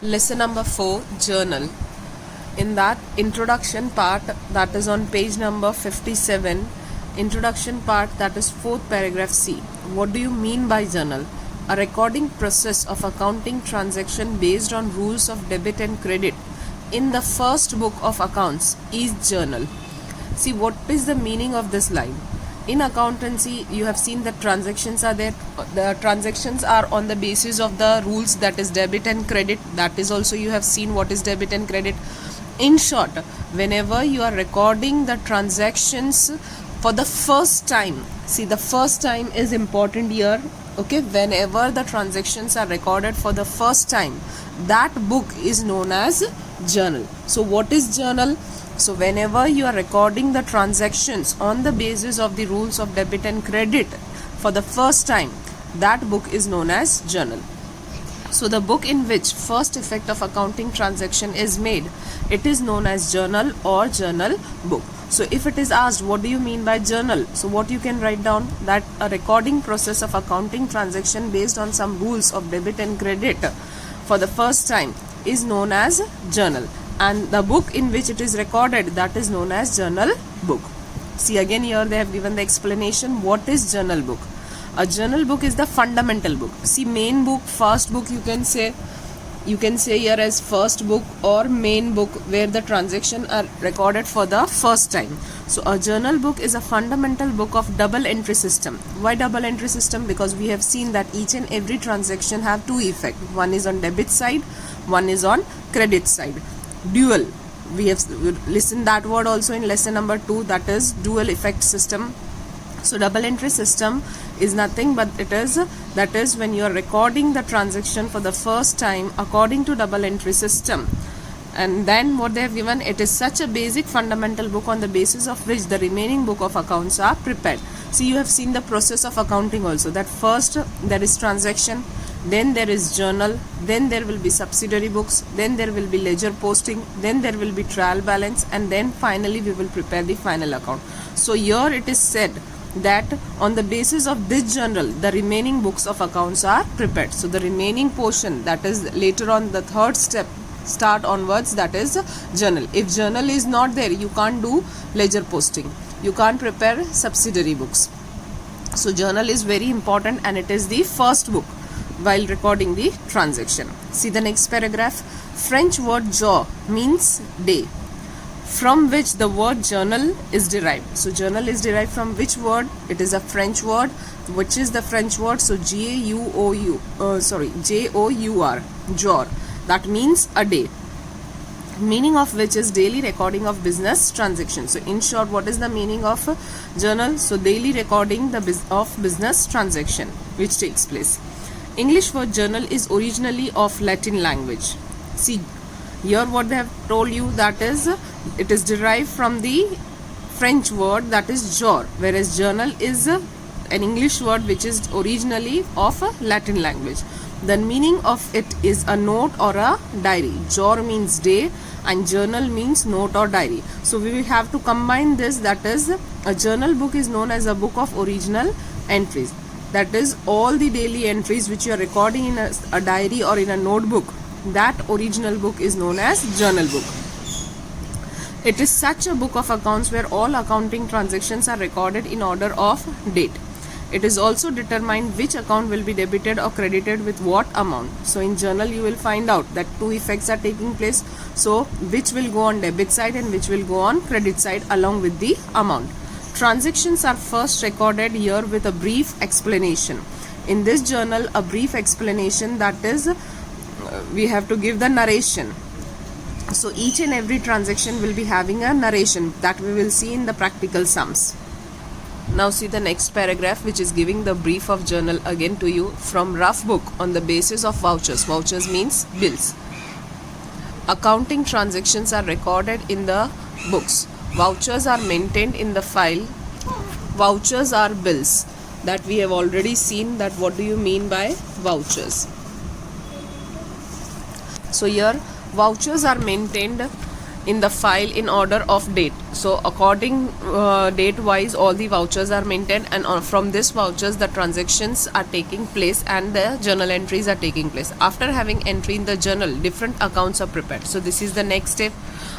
Lesson number 4, Journal. In that introduction part, that is on page number 57, introduction part, that is 4th paragraph C. What do you mean by journal? A recording process of accounting transaction based on rules of debit and credit in the first book of accounts is journal. See, what is the meaning of this line? In accountancy, you have seen that transactions are there. The transactions are on the basis of the rules, that is debit and credit. That is also, you have seen what is debit and credit. In short, whenever you are recording the transactions for the first time, see, the first time is important here. Okay, whenever the transactions are recorded for the first time, that book is known as journal. So what is journal? So whenever you are recording the transactions on the basis of the rules of debit and credit for the first time, that book is known as journal. So the book in which first effect of accounting transaction is made, it is known as journal or journal book. So if it is asked, what do you mean by journal? So what you can write down, that a recording process of accounting transaction based on some rules of debit and credit for the first time is known as journal. And the book in which it is recorded, that is known as journal book. See, again here they have given the explanation. What is journal book? A journal book is the fundamental book. See, main book, first book, you can say here as first book or main book, where the transaction are recorded for the first time. So a journal book is a fundamental book of double entry system. Why double entry system? Because we have seen that each and every transaction have two effects. One is on debit side, one is on credit side. Dual, we have listened that word also in lesson number 2, that is dual effect system. So double entry system is nothing but that is when you are recording the transaction for the first time according to double entry system. And then what they have given, it is such a basic fundamental book on the basis of which the remaining book of accounts are prepared. See, you have seen the process of accounting also, that first there is transaction, then there is journal, then there will be subsidiary books, then there will be ledger posting, then there will be trial balance, and then finally we will prepare the final account. So here it is said that on the basis of this journal, the remaining books of accounts are prepared. So the remaining portion, that is later on the third step, start onwards, that is journal. If journal is not there, you can't do ledger posting, you can't prepare subsidiary books. So journal is very important, and it is the first book while recording the transaction. See the next paragraph. French word jour means day, from which the word journal is derived. So journal is derived from which word? It is a French word. Which is the French word? So J-O-U-R, jour. That means a day, meaning of which is daily recording of business transactions. So in short, what is the meaning of journal? So daily recording of business transaction which takes place. English word journal is originally of Latin language. See, here what they have told you, that is it is derived from the French word, that is jour, whereas journal is an English word which is originally of a Latin language. The meaning of it is a note or a diary. Jour means day and journal means note or diary. So we will have to combine this, that is a journal book is known as a book of original entries. That is all the daily entries which you are recording in a diary or in a notebook, that original book is known as journal book. It is such a book of accounts where all accounting transactions are recorded in order of date. It is also determined which account will be debited or credited with what amount. So in journal you will find out that two effects are taking place. So which will go on debit side and which will go on credit side along with the amount. Transactions are first recorded here with a brief explanation. In this journal, a brief explanation, that is we have to give the narration. So each and every transaction will be having a narration that we will see in the practical sums. Now see the next paragraph, which is giving the brief of journal again to you from rough book on the basis of vouchers. Vouchers means bills. Accounting transactions are recorded in the books. Vouchers are maintained in the file. Vouchers are bills. That we have already seen, that what do you mean by vouchers. So here vouchers are maintained in the file in order of date. So according date wise all the vouchers are maintained, and from this vouchers the transactions are taking place and the journal entries are taking place. After having entry in the journal, different accounts are prepared. So this is the next step.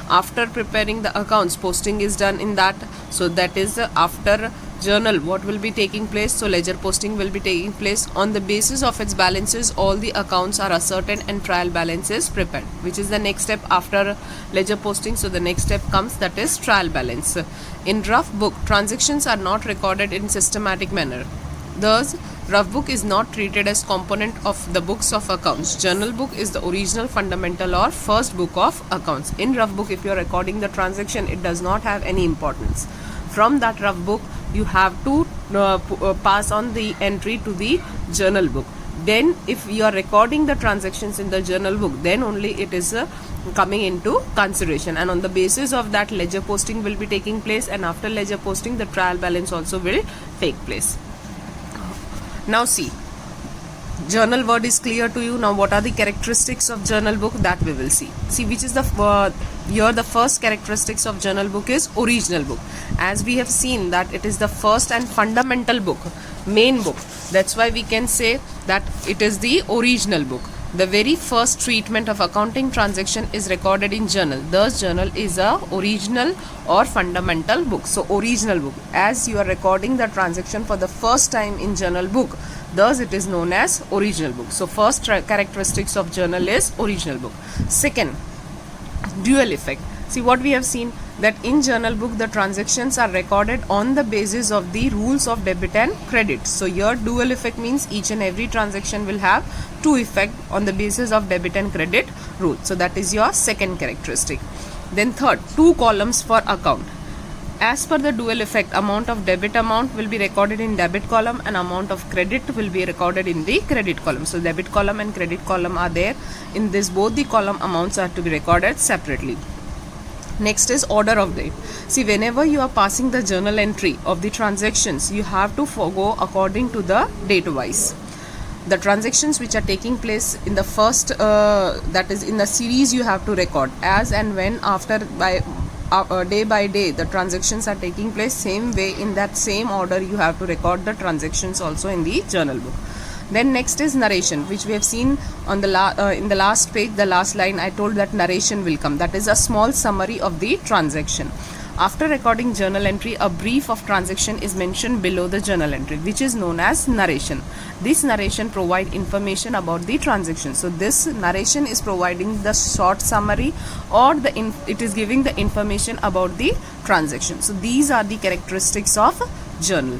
After preparing the accounts, posting is done in that. So that is after journal what will be taking place. So ledger posting will be taking place. On the basis of its balances, all the accounts are ascertained and trial balance is prepared, which is the next step after ledger posting. So the next step comes, that is trial balance. In rough book, transactions are not recorded in systematic manner. Thus, rough book is not treated as component of the books of accounts. Journal book is the original, fundamental or first book of accounts. In rough book, if you are recording the transaction, it does not have any importance. From that rough book, you have to pass on the entry to the journal book. Then if you are recording the transactions in the journal book, then only it is coming into consideration, and on the basis of that ledger posting will be taking place, and after ledger posting the trial balance also will take place. Now see, journal word is clear to you. Now what are the characteristics of journal book, that we will see. See, which is the here the first characteristics of journal book is original book. As we have seen that it is the first and fundamental book, main book, that's why we can say that it is the original book. The very first treatment of accounting transaction is recorded in journal. Thus journal is a original or fundamental book. So original book, as you are recording the transaction for the first time in journal book, thus it is known as original book. So first characteristics of journal is original book. Second, dual effect. See, what we have seen, that in journal book the transactions are recorded on the basis of the rules of debit and credit. So here dual effect means each and every transaction will have two effect on the basis of debit and credit rule. So that is your second characteristic. Then third, two columns for account. As per the dual effect, amount of debit amount will be recorded in debit column and amount of credit will be recorded in the credit column. So debit column and credit column are there. In this both the column amounts are to be recorded separately. Next is order of date. See, whenever you are passing the journal entry of the transactions, you have to go according to the date wise. The transactions which are taking place in the first that is in the series, you have to record as and when after by day by day the transactions are taking place, same way in that same order you have to record the transactions also in the journal book. Then next is narration, which we have seen on the in the last page, the last line I told that narration will come. That is a small summary of the transaction. After recording journal entry, a brief of transaction is mentioned below the journal entry, which is known as narration. This narration provides information about the transaction. So this narration is providing the short summary, or it is giving the information about the transaction. So these are the characteristics of journal.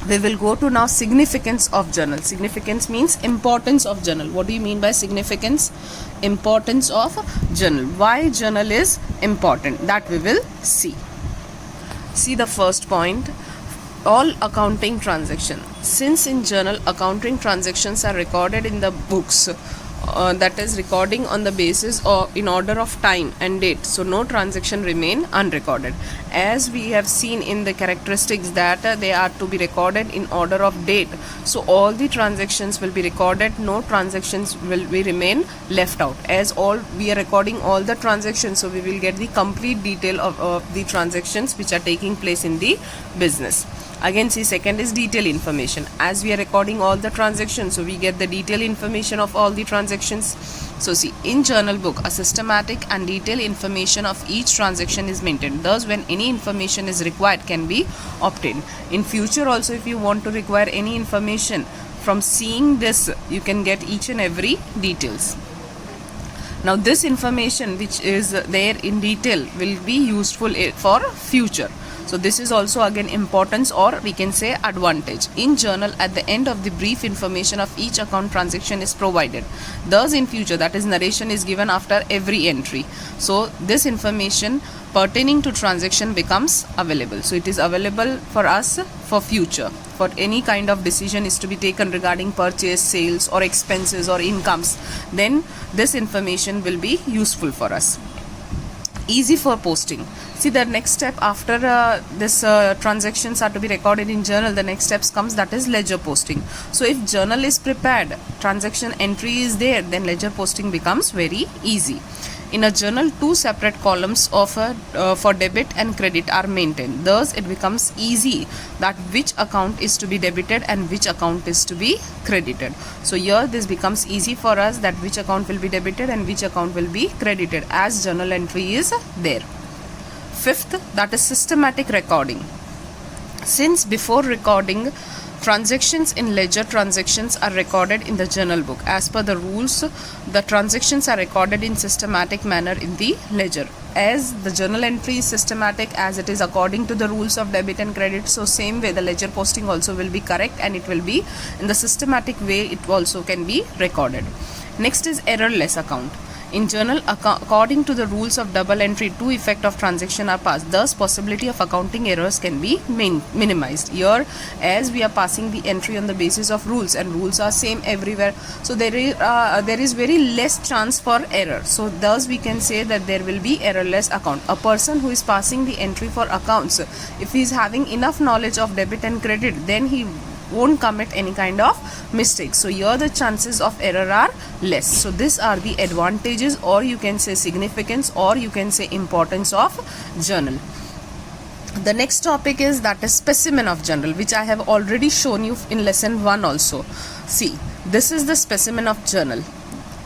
We will go to now significance of journal. Significance means importance of journal. What do you mean by significance? Importance of journal. Why journal is important, that we will see. See the first point, all accounting transactions. Since in journal accounting transactions are recorded in the books, that is recording on the basis or in order of time and date, so no transaction remain unrecorded. As we have seen in the characteristics that they are to be recorded in order of date, so all the transactions will be recorded, no transactions will be remain left out. As all we are recording all the transactions, so we will get the complete detail of the transactions which are taking place in the business. Again, see, second is detailed information. As we are recording all the transactions, so we get the detailed information of all the transactions. So see, in journal book, a systematic and detailed information of each transaction is maintained. Thus, when any information is required, can be obtained. In future also, if you want to require any information, from seeing this, you can get each and every details. Now, this information which is there in detail will be useful for future. So this is also again importance, or we can say advantage. In journal, at the end of the brief information of each account transaction is provided. Thus in future, that is narration is given after every entry. So this information pertaining to transaction becomes available. So it is available for us for future. For any kind of decision is to be taken regarding purchase, sales or expenses or incomes, then this information will be useful for us. Easy for posting. See, the next step after this transactions are to be recorded in journal, the next steps comes, that is ledger posting. So if journal is prepared transaction entry is there, then ledger posting becomes very easy. In a journal, two separate columns for debit and credit are maintained. Thus, it becomes easy that which account is to be debited and which account is to be credited. So here this becomes easy for us that which account will be debited and which account will be credited as journal entry is there. Fifth, that is systematic recording. Since before recording, transactions in ledger transactions are recorded in the journal book. As per the rules, the transactions are recorded in systematic manner in the ledger. As the journal entry is systematic, as it is according to the rules of debit and credit, so same way the ledger posting also will be correct and it will be in the systematic way it also can be recorded. Next is errorless account. In journal, according to the rules of double entry, two effect of transaction are passed. Thus, possibility of accounting errors can be minimized. Here, as we are passing the entry on the basis of rules and rules are same everywhere, so there is very less chance for error. So, thus we can say that there will be errorless account. A person who is passing the entry for accounts, if he is having enough knowledge of debit and credit, then he won't commit any kind of mistakes. So here the chances of error are less. So these are the advantages, or you can say significance, or you can say importance of journal. The next topic is that is specimen of journal, which I have already shown you in lesson 1 also. See, this is the specimen of journal.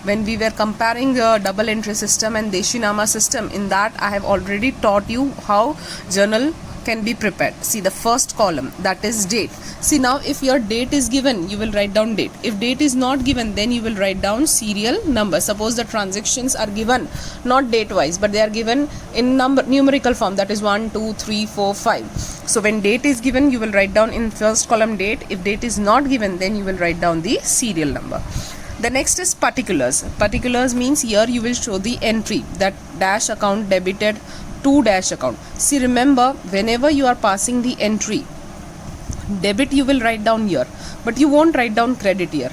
When we were comparing the double entry system and Deshinama system, in that I have already taught you how journal can be prepared. See the first column, that is date. See now if your date is given, you will write down date. If date is not given, then you will write down serial number. Suppose the transactions are given not date wise, but they are given in numerical form, that is 1 2 3 4 5. So when date is given, you will write down in first column date. If date is not given, then you will write down the serial number. The next is particulars. Particulars means here you will show the entry, that dash account debited to dash account. See, remember, whenever you are passing the entry, debit you will write down here, but you won't write down credit here.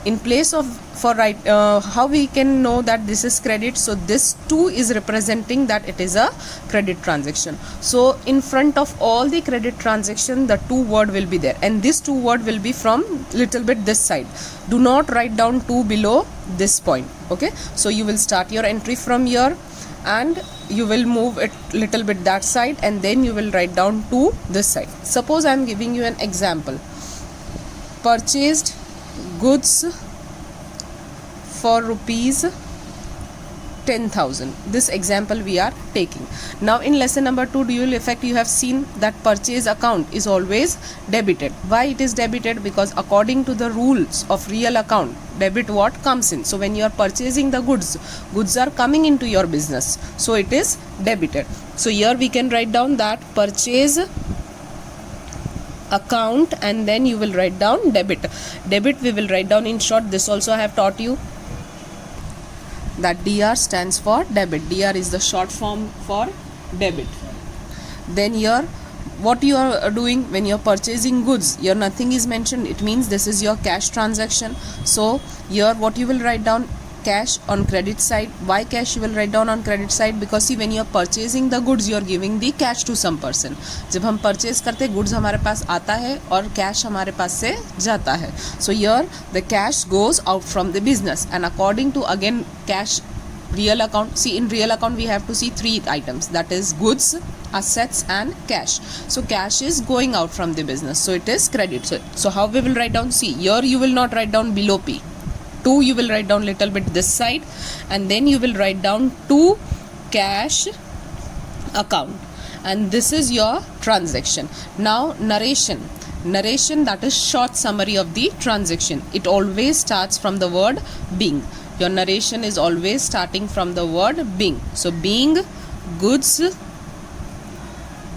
In place of how we can know that this is credit? So this 2 is representing that it is a credit transaction. So in front of all the credit transaction, the 2 word will be there, and this 2 word will be from little bit this side. Do not write down 2 below this point. Okay, so you will start your entry from here and you will move it little bit that side, and then you will write down to this side. Suppose I am giving you an example. Purchased goods for rupees 10,000. This example we are taking. Now in lesson number 2 dual effect, you have seen that purchase account is always debited. Why it is debited? Because according to the rules of real account, debit what comes in. So when you are purchasing the goods are coming into your business, so it is debited. So here we can write down that purchase account, and then you will write down debit. Debit we will write down in short. This also I have taught you, that DR stands for debit. DR is the short form for debit. Then here what you are doing when you are purchasing goods, here nothing is mentioned. It means this is your cash transaction. So here what you will write down, cash on credit side. Why cash you will write down on credit side? Because see, when you are purchasing the goods, you are giving the cash to some person. जब हम purchase करते, goods हमारे पास आता है और cash हमारे पास से जाता है. So here the cash goes out from the business, and according to again cash real account. See, in real account we have to see 3 items, that is goods, assets and cash. So cash is going out from the business, so it is credit. So how we will write down? See, here you will not write down below P. 2 you will write down little bit this side, and then you will write down to cash account, and this is your transaction. Now narration, that is short summary of the transaction. It always starts from the word being. Your narration is always starting from the word being. So being goods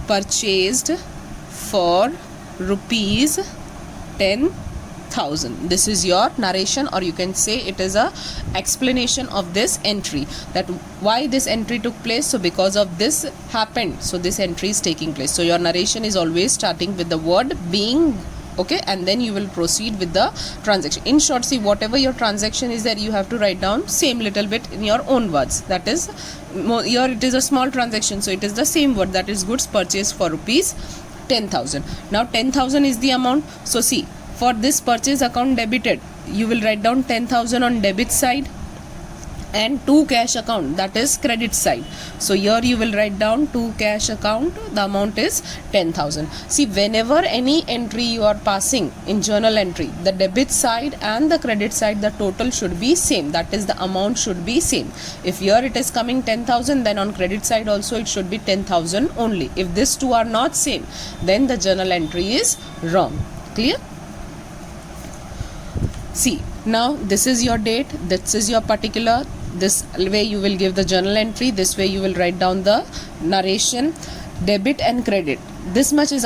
purchased for rupees 10,000. This is your narration, or you can say it is a explanation of this entry, that why this entry took place. So because of this happened, so this entry is taking place. So your narration is always starting with the word being. Okay, and then you will proceed with the transaction. In short, see, whatever your transaction is there, you have to write down same little bit in your own words. That is, here it is a small transaction, so it is the same word, that is goods purchased for rupees 10,000. Now 10,000 is the amount. So see, for this purchase account debited, you will write down 10,000 on debit side and 2 cash account, that is credit side. So here you will write down 2 cash account, the amount is 10,000. See, whenever any entry you are passing in journal entry, the debit side and the credit side, the total should be same, that is the amount should be same. If here it is coming 10,000, then on credit side also it should be 10,000 only. If these two are not same, then the journal entry is wrong. Clear? See, now this is your date, this is your particular, this way you will give the journal entry, this way you will write down the narration, debit and credit. This much is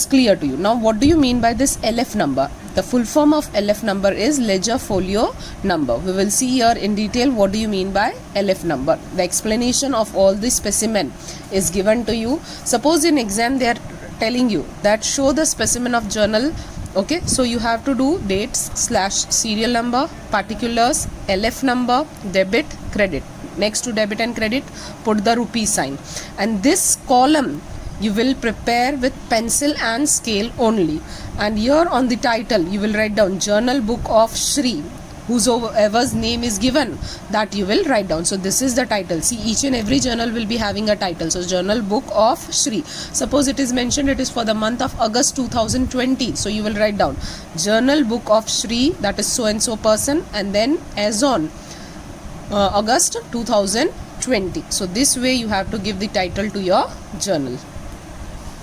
clear to you. Now what do you mean by this LF number? The full form of LF number is ledger folio number. We will see here in detail what do you mean by LF number. The explanation of all the specimen is given to you. Suppose in exam they are telling you that show the specimen of journal. Okay, so you have to do dates / serial number, particulars, LF number, debit, credit. Next to debit and credit, put the rupee sign. And this column you will prepare with pencil and scale only. And here on the title, you will write down Journal Book of Shri. Whosoever's name is given, that you will write down. So this is the title. See, each and every journal will be having a title. So Journal Book of Shri. Suppose it is mentioned it is for the month of August 2020. So you will write down Journal Book of Shri, that is so and so person, and then as on August 2020. So this way you have to give the title to your journal.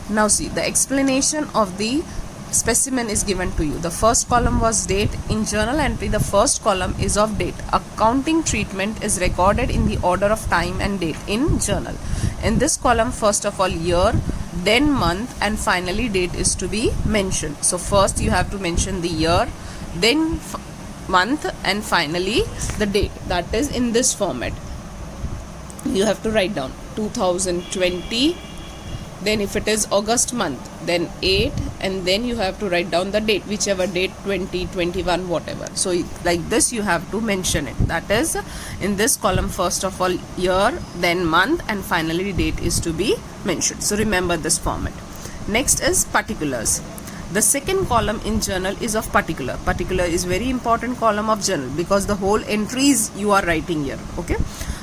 Now see, the explanation of the specimen is given to you. The first column was date. In journal entry, the first column is of date. Accounting treatment is recorded in the order of time and date in journal. In this column, first of all year, then month, and finally date is to be mentioned. So first you have to mention the year, then month, and finally the date. That is in this format. You have to write down 2020. Then if it is August month, then 8, and then you have to write down the date, whichever date, 20, 21, whatever. So like this you have to mention it. That is in this column, first of all year, then month, and finally date is to be mentioned. So remember this format. Next is particulars. The second column in journal is of particular. Particular is very important column of journal because the whole entries you are writing here. Okay.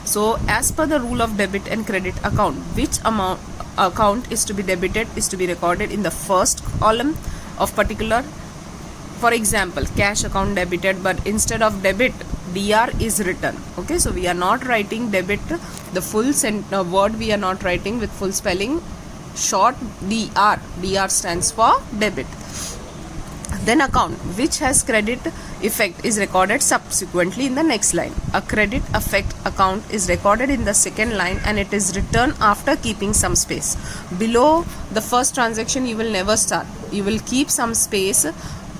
So as per the rule of debit and credit account, which account is to be debited is to be recorded in the first column of particular. For example, cash account debited, but instead of debit, DR is written. Okay, so we are not writing debit, the full word we are not writing with full spelling, short DR. DR stands for debit. Then account which has credit effect is recorded subsequently in the next line. A credit effect account is recorded in the second line and it is written after keeping some space. Below the first transaction you will never start. You will keep some space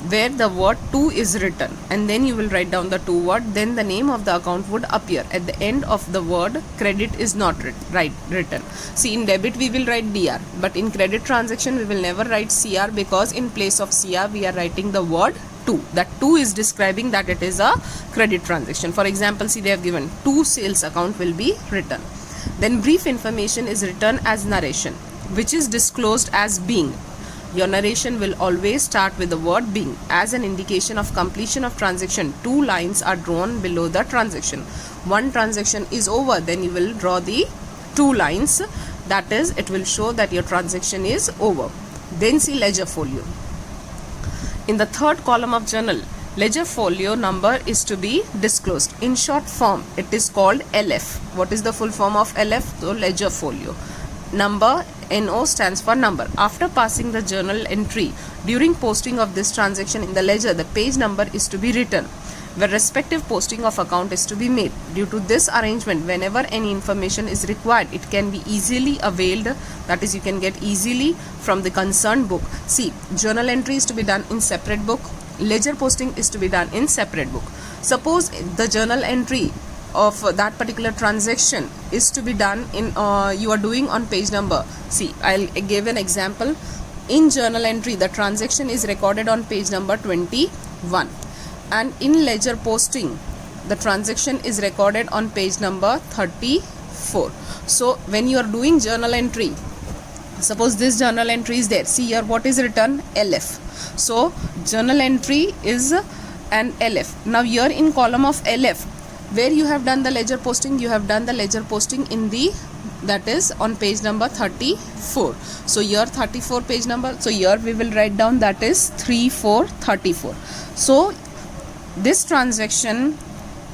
where the word to is written, and then you will write down the to word, then the name of the account would appear. At the end of the word, credit is not written. See, in debit we will write DR, but in credit transaction we will never write CR, because in place of CR we are writing the word to. That to is describing that it is a credit transaction. For example, see, they have given to sales account will be written. Then brief information is written as narration, which is disclosed as being. Your narration will always start with the word being. As an indication of completion of transaction, 2 lines are drawn below the transaction. One transaction is over, then you will draw the 2 lines. That is, it will show that your transaction is over. Then see ledger folio. In the third column of journal, ledger folio number is to be disclosed. In short form, it is called LF. What is the full form of LF? So ledger folio. Number, NO stands for number. After passing the journal entry, during posting of this transaction in the ledger, the page number is to be written, where respective posting of account is to be made. Due to this arrangement, whenever any information is required, it can be easily availed, that is, you can get easily from the concerned book. See, journal entry is to be done in separate book, ledger posting is to be done in separate book. Suppose the journal entry of that particular transaction is to be done in you are doing on page number. See, I'll give an example. In journal entry, the transaction is recorded on page number 21, and in ledger posting, the transaction is recorded on page number 34. So when you are doing journal entry, suppose this journal entry is there. See here what is written, LF. So journal entry is and LF. Now here in column of LF, where you have done the ledger posting, you have done the ledger posting in the, that is on page number 34. So here 34 page number, so here we will write down that is 3434. So this transaction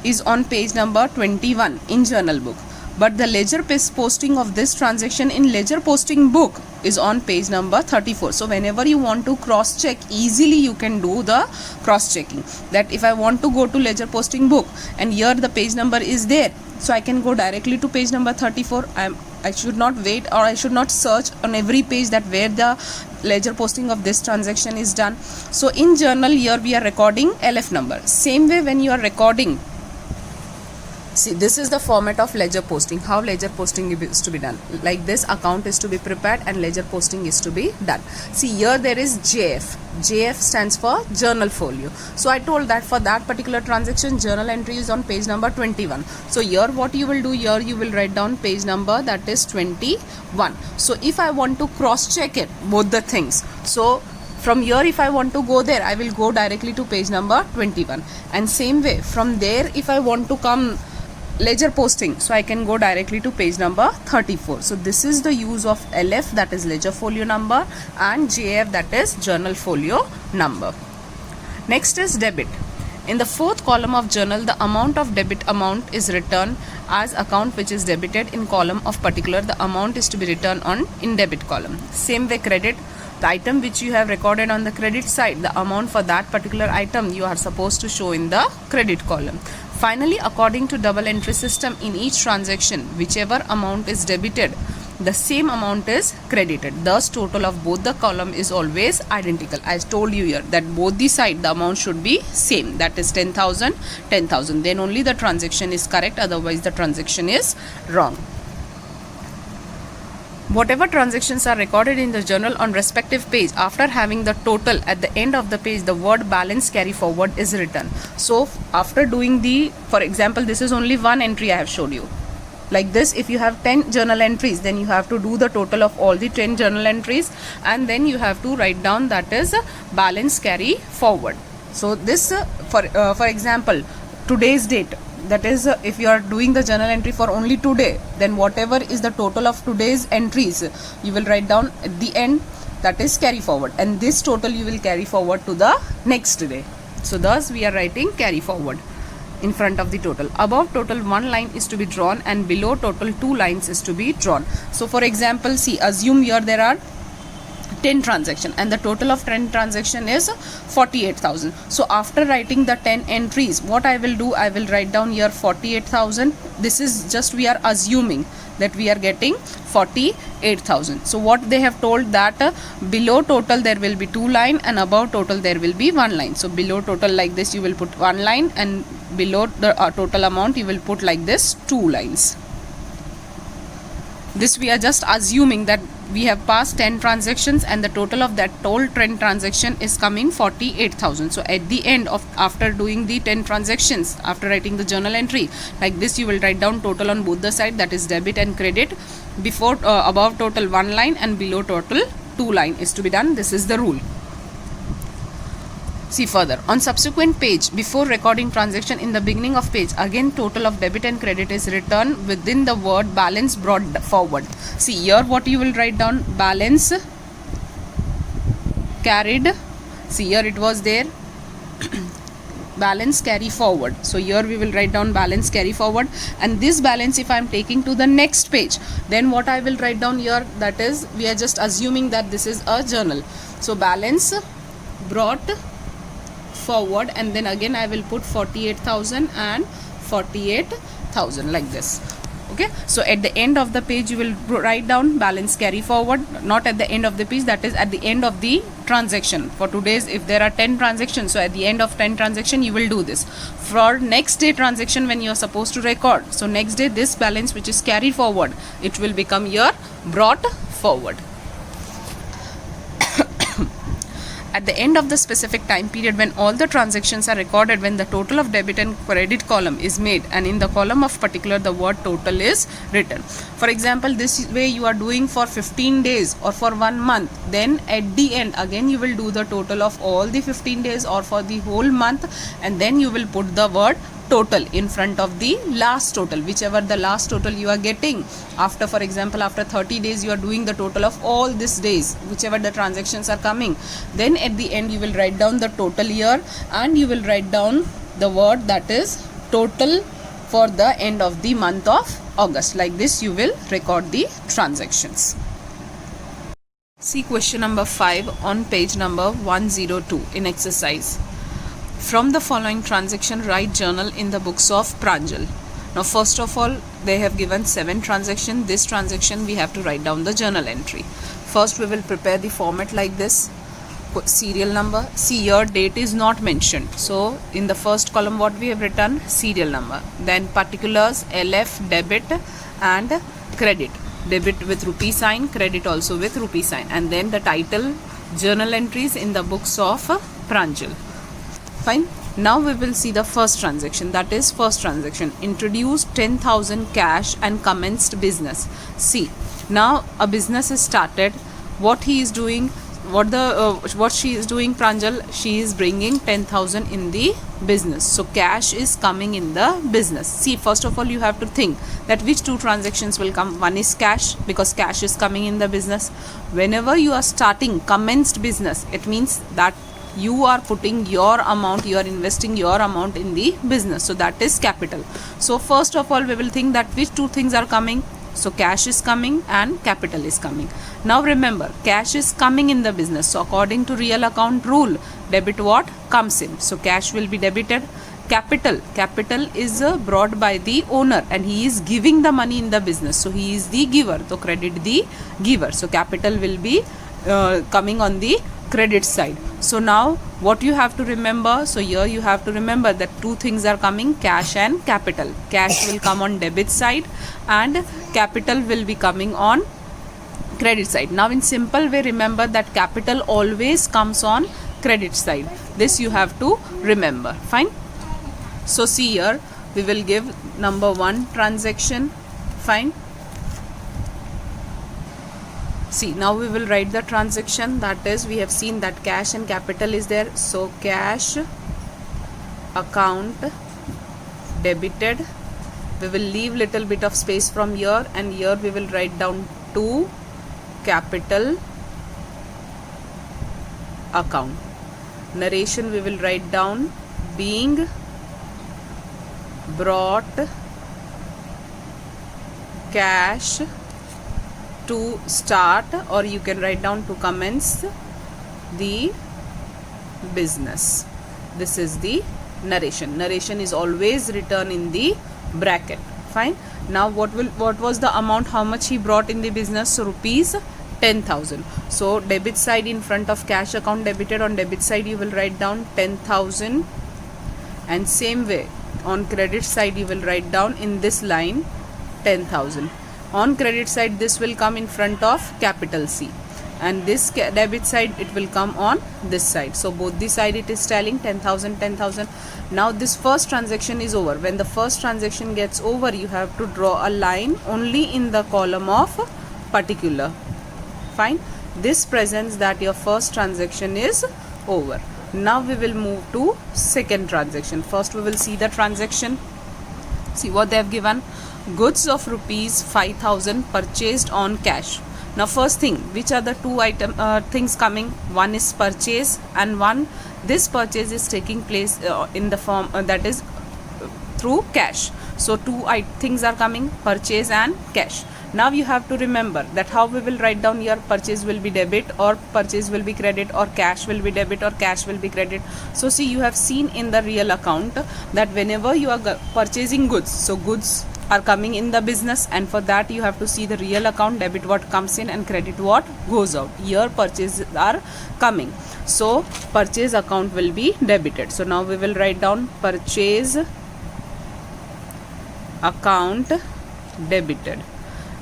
is on page number 21 in journal book, but the ledger posting of this transaction in ledger posting book is on page number 34. So whenever you want to cross check, easily you can do the cross checking, that if I want to go to ledger posting book and here the page number is there, so I can go directly to page number 34. I should not wait, or I should not search on every page that where the ledger posting of this transaction is done. So in journal, here we are recording LF number. Same way when you are recording, see, this is the format of ledger posting, how ledger posting is to be done. Like this, account is to be prepared and ledger posting is to be done. See, here there is JF. JF stands for journal folio. So I told that for that particular transaction, journal entry is on page number 21. So here what you will do, here you will write down page number, that is 21. So if I want to cross check it, both the things, so from here if I want to go there, I will go directly to page number 21. And same way from there, if I want to come ledger posting, so I can go directly to page number 34. So this is the use of LF, that is ledger folio number, and JF, that is journal folio number. Next is debit. In the fourth column of journal, the amount of debit amount is written as account which is debited. In column of particular, the amount is to be written on in debit column. Same way credit, the item which you have recorded on the credit side, the amount for that particular item you are supposed to show in the credit column. Finally, according to double entry system, in each transaction, whichever amount is debited, the same amount is credited. Thus, total of both the column is always identical. I told you here that both the side, the amount should be same. That is 10,000, 10,000. Then only the transaction is correct. Otherwise, the transaction is wrong. Whatever transactions are recorded in the journal on respective page, after having the total at the end of the page, the word balance carry forward is written. So after doing the, for example, this is only one entry I have showed you. Like this, if you have 10 journal entries, then you have to do the total of all the 10 journal entries, and then you have to write down that is balance carry forward. So this, for example, today's date, that is if you are doing the journal entry for only today, then whatever is the total of today's entries, you will write down at the end, that is carry forward, and this total you will carry forward to the next day. So thus we are writing carry forward in front of the total. Above total, one line is to be drawn, and below total, 2 lines is to be drawn. So for example, see, assume here there are 10 transaction and the total of 10 transaction is 48,000. So after writing the 10 entries, what I will do, I will write down here 48,000. This is just, we are assuming that we are getting 48,000. So what they have told that below total there will be 2 line and above total there will be 1 line. So below total like this you will put 1 line, and below the total amount you will put like this 2 lines. This we are just assuming that we have passed 10 transactions and the total of that total 10 transaction is coming 48,000. So at the end of, after doing the 10 transactions, after writing the journal entry like this, you will write down total on both the side, that is debit and credit. Before above total 1 line and below total 2 line is to be done. This is the rule. See further, on subsequent page, before recording transaction in the beginning of page, again total of debit and credit is written within the word balance brought forward. See here what you will write down, balance carried. See here it was there, balance carry forward. So here we will write down balance carry forward, and this balance if I am taking to the next page, then what I will write down here, that is, we are just assuming that this is a journal. So balance brought forward, and then again I will put 48,000 and 48,000 like this. Okay, so at the end of the page you will write down balance carry forward, not at the end of the page, that is at the end of the transaction. For today's, if there are 10 transactions, so at the end of 10 transaction you will do this. For next day transaction, when you are supposed to record, so next day this balance which is carried forward, it will become here brought forward. at the end of the specific time period when all the transactions are recorded, when the total of debit and credit column is made, and in the column of particular the word total is written. For example, this way you are doing for 15 days or for 1 month, then at the end again you will do the total of all the 15 days or for the whole month, and then you will put the word total in front of the last total, whichever the last total you are getting. After, for example, after 30 days you are doing the total of all these days, whichever the transactions are coming, then at the end you will write down the total here, and you will write down the word that is total for the end of the month of August. Like this you will record the transactions. See question number 5 on page number 102 in exercise. From the following transaction, write journal in the books of Pranjal. Now first of all, they have given 7 transactions. This transaction we have to write down the journal entry. First we will prepare the format like this. Serial number. See here, date is not mentioned. So in the first column what we have written? Serial number. Then particulars, LF, debit and credit. Debit with rupee sign, credit also with rupee sign. And then the title, journal entries in the books of Pranjal. Fine. Now we will see the first transaction, that is first transaction, introduced 10,000 cash and commenced business. See, now a business is started. What he is doing, what she is doing, Pranjal, she is bringing 10,000 in the business. So cash is coming in the business. See, first of all you have to think that which 2 transactions will come. One is cash, because cash is coming in the business. Whenever you are starting commenced business, it means that you are putting your amount, you are investing your amount in the business. So that is capital. So first of all we will think that which 2 things are coming. So cash is coming and capital is coming. Now remember, cash is coming in the business. So according to real account rule, debit what comes in. So cash will be debited. Capital is brought by the owner and he is giving the money in the business. So he is the giver. So credit the giver. So capital will be coming on the credit side. So now what you have to remember, so here you have to remember that 2 things are coming, cash and capital. Cash will come on debit side and capital will be coming on credit side. Now in simple way, remember that capital always comes on credit side. This you have to remember. Fine. So see here, we will give number 1 transaction. Fine. See, now we will write the transaction, that is we have seen that cash and capital is there. So cash account debited. We will leave little bit of space from here, and here we will write down to capital account. Narration we will write down being brought cash to start, or you can write down to commence the business. This is the narration. Narration is always written in the bracket. Fine. Now what was the amount, how much he brought in the business? So rupees 10,000. So debit side in front of cash account debited, on debit side you will write down 10,000, and same way on credit side you will write down in this line 10,000. On credit side this will come in front of capital C, and this debit side it will come on this side. So both the side it is telling 10,000 10,000. Now this first transaction is over. When the first transaction gets over, you have to draw a line only in the column of particular. Fine. This presents that your first transaction is over. Now we will move to second transaction. First we will see the transaction. See what they have given. Goods of rupees 5,000 purchased on cash. Now first thing, which are the 2 things coming? One is purchase, and one, this purchase is taking place in the form that is through cash. So 2 things are coming, purchase and cash. Now you have to remember that how we will write down here. Purchase will be debit or purchase will be credit, or cash will be debit or cash will be credit. So see, you have seen in the real account that whenever you are purchasing goods, so goods are coming in the business, and for that you have to see the real account, debit what comes in and credit what goes out. Here purchases are coming, so purchase account will be debited. So now we will write down purchase account debited.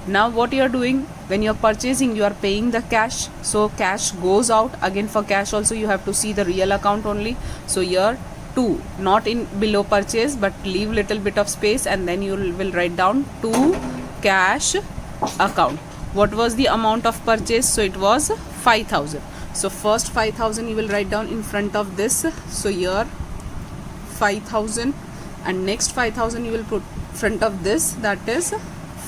Now what you are doing, when you are purchasing, you are paying the cash, so cash goes out. Again, for cash also you have to see the real account only. So here 2, not in below purchase, but leave little bit of space, and then you will write down 2 cash account. What was the amount of purchase? So it was 5,000. So first 5,000 you will write down in front of this. So here 5,000, and next 5,000 you will put front of this, that is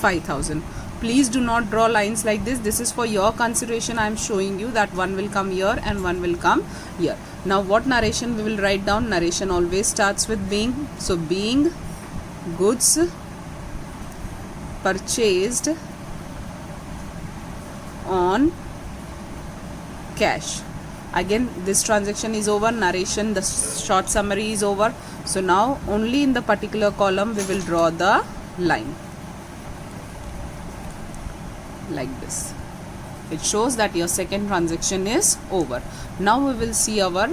5,000. Please do not draw lines like this. This is for your consideration. I am showing you that one will come here and one will come here. Now what narration we will write down? Narration always starts with being. So being goods purchased on cash. Again, this transaction is over. Narration, the short summary is over. So now only in the particular column we will draw the line like this. It shows that your second transaction is over. Now we will see our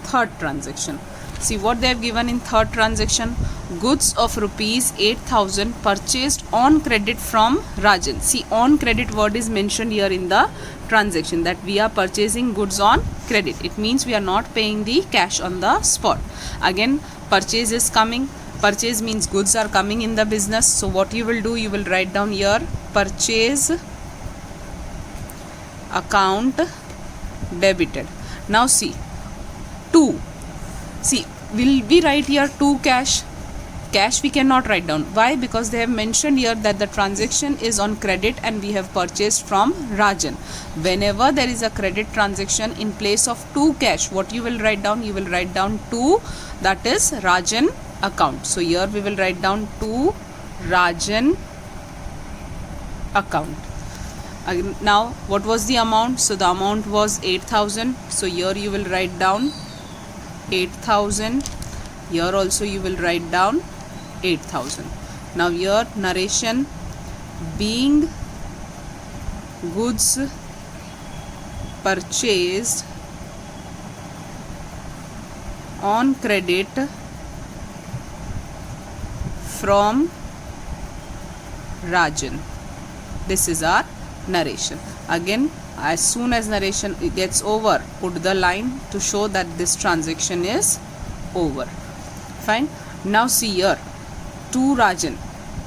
third transaction. See what they have given in third transaction. Goods of rupees 8,000 purchased on credit from Rajan. See, on credit word is mentioned here in the transaction, that we are purchasing goods on credit. It means we are not paying the cash on the spot. Again, purchase is coming. Purchase means goods are coming in the business. So what you will do, you will write down here purchase account debited. Now see 2. See, will we write here 2 cash? Cash we cannot write down. Why? Because they have mentioned here that the transaction is on credit and we have purchased from Rajan. Whenever there is a credit transaction, in place of 2 cash, what you will write down? You will write down 2, that is Rajan account. So here we will write down 2 Rajan account. Now what was the amount? So the amount was 8,000. So here you will write down 8,000. Here also you will write down 8,000. Now here narration, being goods purchased on credit from Rajan. This is our narration. Again, as soon as narration gets over, put the line to show that this transaction is over. Fine. Now see here, to Rajan.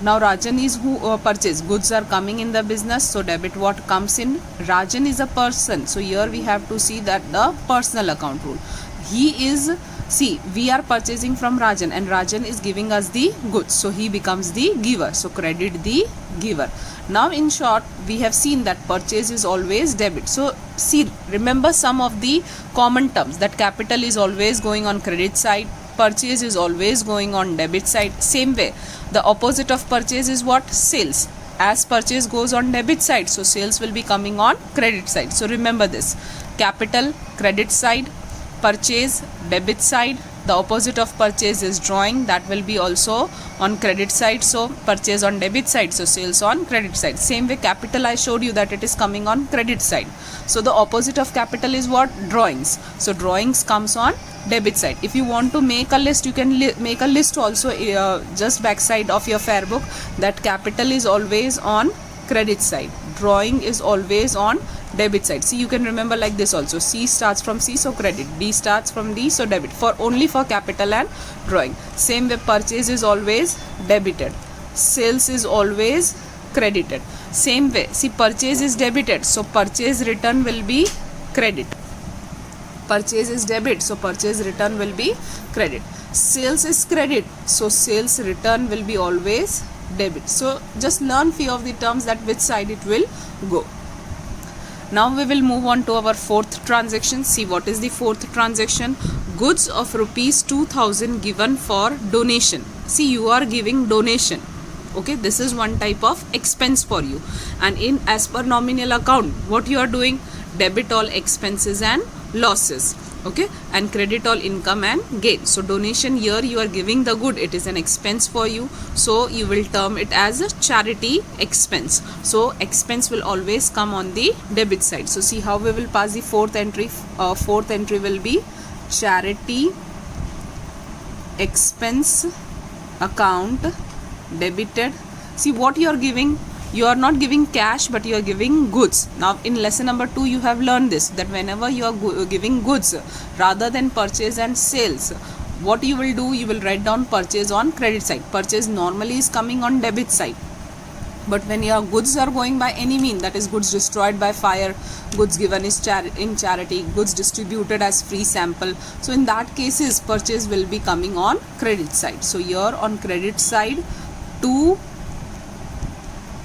Now Rajan is who purchased. Goods are coming in the business, so debit what comes in. Rajan is a person, so here we have to see that the personal account rule. He is, see, we are purchasing from Rajan and Rajan is giving us the goods, so he becomes the giver, so credit the giver. Now in short, we have seen that purchase is always debit. So see, remember some of the common terms, that capital is always going on credit side, purchase is always going on debit side. Same way, the opposite of purchase is what? Sales. As purchase goes on debit side, so sales will be coming on credit side. So remember this, capital credit side, purchase debit side. The opposite of purchase is drawing, that will be also on credit side. So purchase on debit side, so sales on credit side. Same way, capital I showed you that it is coming on credit side. So the opposite of capital is what? Drawings. So drawings comes on debit side. If you want to make a list, you can make a list also, just backside of your fair book, that capital is always on credit side, drawing is always on debit side. See, you can remember like this also, C starts from C, so credit, D starts from D, so debit, for only for capital and drawing. Same way, purchase is always debited, sales is always credited. Same way, see, purchase is debited, so purchase return will be credit. Purchase is debit, so purchase return will be credit. Sales is credit, so sales return will be always debit. So just learn few of the terms, that which side it will go. Now we will move on to our fourth transaction. See what is the fourth transaction. Goods of rupees 2,000 given for donation. See, you are giving donation. Okay, this is one type of expense for you. And in as per nominal account, what you are doing? Debit all expenses and losses. Okay, and credit all income and gain. So donation, here you are giving the good, it is an expense for you, so you will term it as a charity expense. So expense will always come on the debit side. So see how we will pass the fourth entry. Fourth entry will be charity expense account debited. See what you are giving? You are not giving cash, but you are giving goods. Now in lesson number 2 you have learned this, that whenever you are giving goods rather than purchase and sales, what you will do, you will write down purchase on credit side. Purchase normally is coming on debit side. But when your goods are going by any mean, that is goods destroyed by fire, goods given is in charity, goods distributed as free sample, so in that cases purchase will be coming on credit side. So here on credit side, to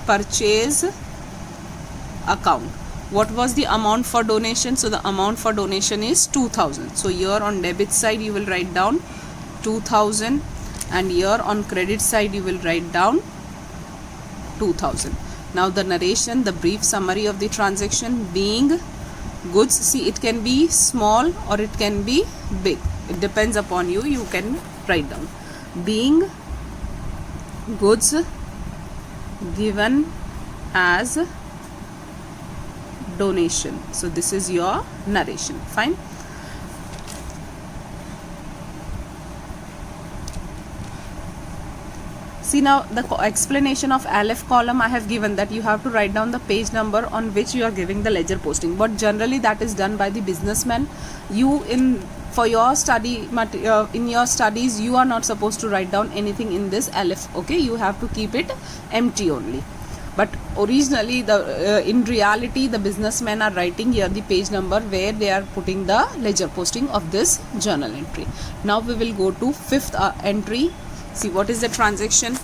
purchase account, what was the amount for donation? So the amount for donation is 2000. So here on debit side you will write down 2000, and here on credit side you will write down 2000. Now the narration, the brief summary of the transaction. Being goods, see, it can be small or it can be big, it depends upon you, you can write down. Being goods given as donation. So this is your narration. Fine. See, now the explanation of Aleph column I have given, that you have to write down the page number on which you are giving the ledger posting, but generally that is done by the businessman. You for your study in your studies you are not supposed to write down anything in this Aleph, okay? You have to keep it empty only. But originally in reality the businessmen are writing here the page number where they are putting the ledger posting of this journal entry. Now we will go to fifth entry. See, what is the transaction?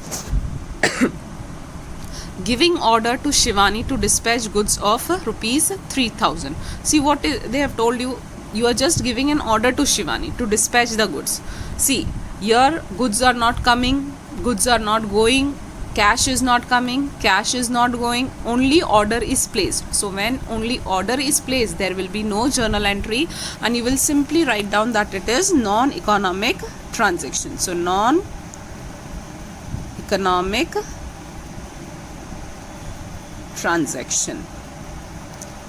Giving order to Shivani to dispatch goods of rupees 3000. See what they have told you. You are just giving an order to Shivani to dispatch the goods. See, here goods are not coming, goods are not going, cash is not coming, cash is not going, only order is placed. So when only order is placed, there will be no journal entry, and you will simply write down that it is non-economic transaction. So non-economic transaction,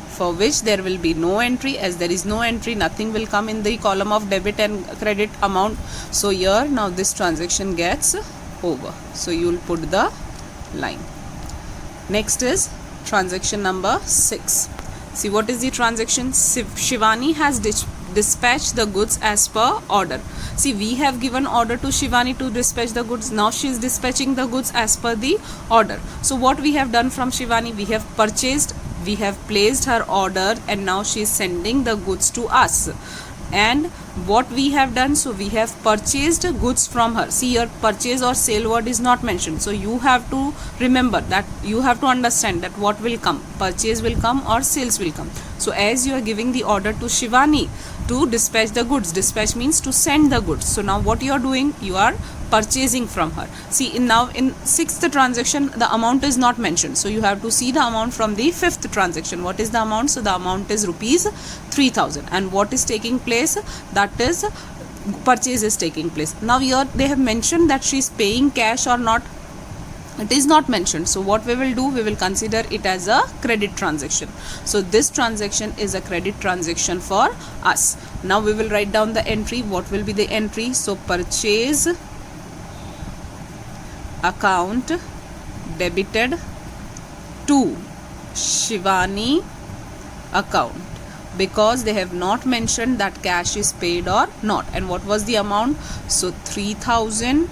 for which there will be no entry. As there is no entry, nothing will come in the column of debit and credit amount. So here now this transaction gets over, so you will put the line. Next is transaction number 6. See, what is the transaction? Shivani has dispatched the goods as per order. See, we have given order to Shivani to dispatch the goods. Now she is dispatching the goods as per the order. So what we have done from Shivani, we have purchased, we have placed her order, and now she is sending the goods to us. And what we have done, so we have purchased goods from her. See, your purchase or sale word is not mentioned, so you have to remember that, you have to understand that what will come, purchase will come or sales will come. So as you are giving the order to Shivani to dispatch the goods, dispatch means to send the goods, so now what you are doing, you are purchasing from her. See, in 6th transaction the amount is not mentioned, so you have to see the amount from the 5th transaction. What is the amount? So the amount is rupees 3000, and what is taking place? That is purchase is taking place. Now here they have mentioned that she is paying cash or not. It is not mentioned, so what we will do, we will consider it as a credit transaction. So this transaction is a credit transaction for us. Now we will write down the entry. What will be the entry? So purchase account debited to Shivani account, because they have not mentioned that cash is paid or not. And what was the amount? So 3000.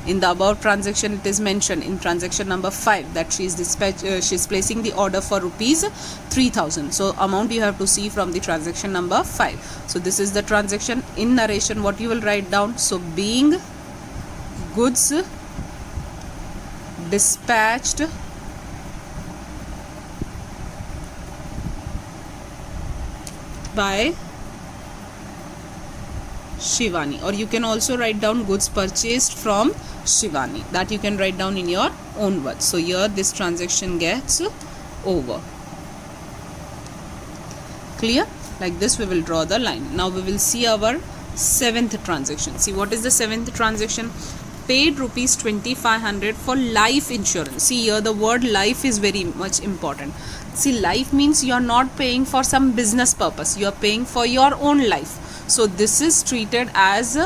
In the above transaction it is mentioned in transaction number 5 that she is placing the order for rupees 3000. So amount you have to see from the transaction number 5. So this is the transaction. In narration, what you will write down? So being goods dispatched by Shivani, or you can also write down goods purchased from Shivani. That you can write down in your own words. So here this transaction gets over. Clear? Like this we will draw the line. Now we will see our 7th transaction. See, what is the 7th transaction? Paid rupees 2500 for life insurance. See, here the word life is very much important. See, life means you are not paying for some business purpose, you are paying for your own life. So this is treated as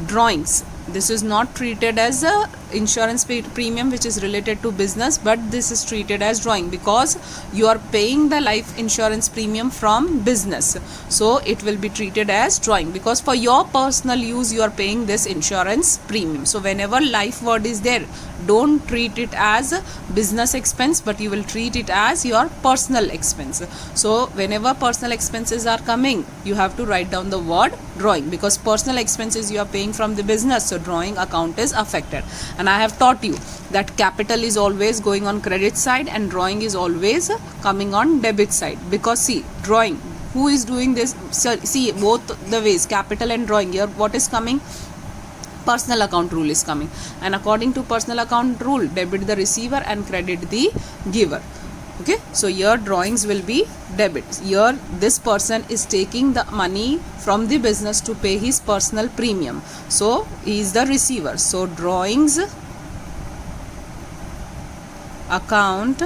drawings. This is not treated as a insurance premium which is related to business, but this is treated as drawing because you are paying the life insurance premium from business. So it will be treated as drawing because for your personal use you are paying this insurance premium. So whenever life word is there, don't treat it as a business expense, but you will treat it as your personal expense. So whenever personal expenses are coming, you have to write down the word drawing because personal expenses you are paying from the business, so drawing account is affected. And I have taught you that capital is always going on credit side and drawing is always coming on debit side, because see, drawing, who is doing this? So, see, both the ways, capital and drawing, here what is coming? Personal account rule is coming, and according to personal account rule, debit the receiver and credit the giver. Okay, so your drawings will be debit. Here this person is taking the money from the business to pay his personal premium, so he is the receiver. So drawings account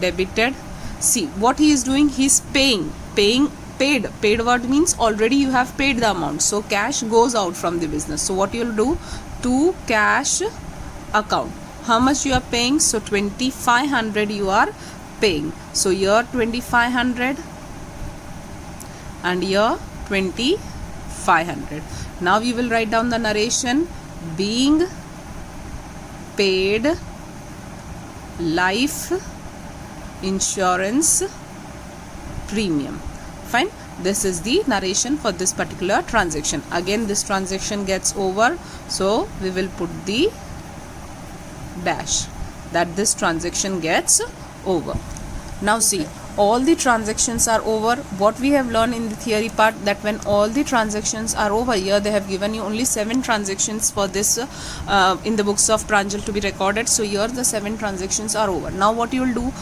debited. See what he is doing, he is paying. Paid word means already you have paid the amount, so cash goes out from the business. So what you will do, to cash account, how much you are paying? So 2500 you are paying. So here 2500 and here 2500. Now you will write down the narration: being paid life insurance premium. Fine, this is the narration for this particular transaction. Again this transaction gets over, so we will put the dash that this transaction gets over. Now see, all the transactions are over. What we have learned in the theory part, that when all the transactions are over, here they have given you only 7 transactions for this in the books of Pranjal to be recorded. So here the 7 transactions are over. Now what you will do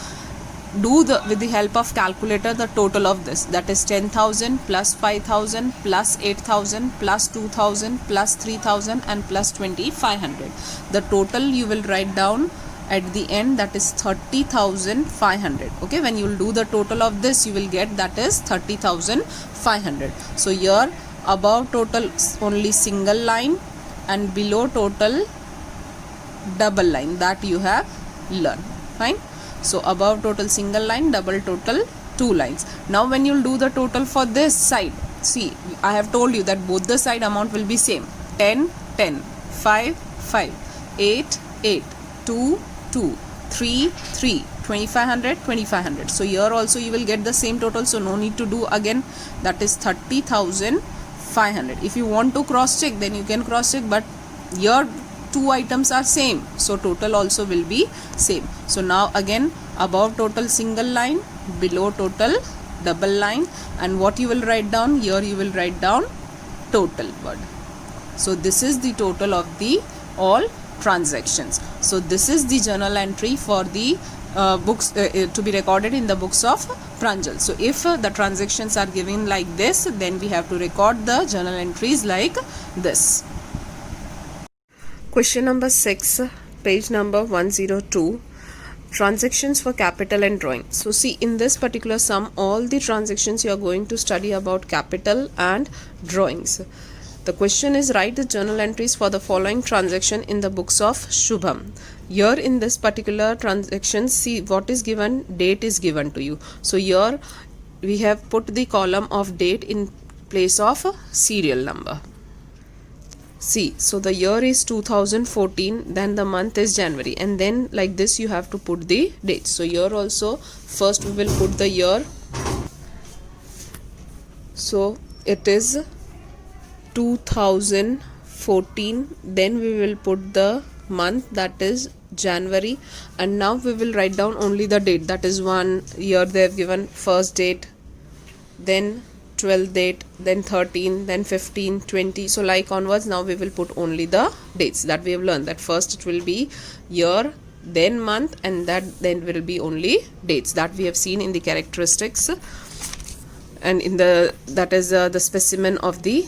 with the help of calculator the total of this, that is 10,000 plus 5,000 plus 8,000 plus 2,000 plus 3,000 and plus 2,500. The total you will write down at the end, that is 30,500. Okay, when you will do the total of this, you will get that is 30,500. So here above total only single line and below total double line, that you have learned. Fine. So above total single line, double total 2 lines. Now when you will do the total for this side, see, I have told you that both the side amount will be same: 10 10, 5 5, 8 8, 2 2, 3 3, 2,500 2,500. So here also you will get the same total, so no need to do again. That is 30,500. If you want to cross check, then you can cross check, but here 2 items are same, so total also will be same. So now again above total single line, below total double line, and what you will write down here, you will write down total word. So this is the total of the all transactions. So this is the journal entry for the books to be recorded in the books of Pranjal. So if the transactions are given like this, then we have to record the journal entries like this. Question number 6, page number 102. Transactions for capital and drawing. So see, in this particular sum, all the transactions you are going to study about capital and drawings. The question is, write the journal entries for the following transaction in the books of Shubham. Here in this particular transaction, see what is given, date is given to you. So here we have put the column of date in place of serial number. See, so the year is 2014, then the month is January, and then like this you have to put the date. So here also first we will put the year. So it is 2014, then we will put the month, that is January, and now we will write down only the date, that is 1 year they have given first date, then 12th date, then 13, then 15, 20, so like onwards. Now we will put only the dates that we have learned, that first it will be year, then month, and that then will be only dates that we have seen in the characteristics and in the, that is the specimen of the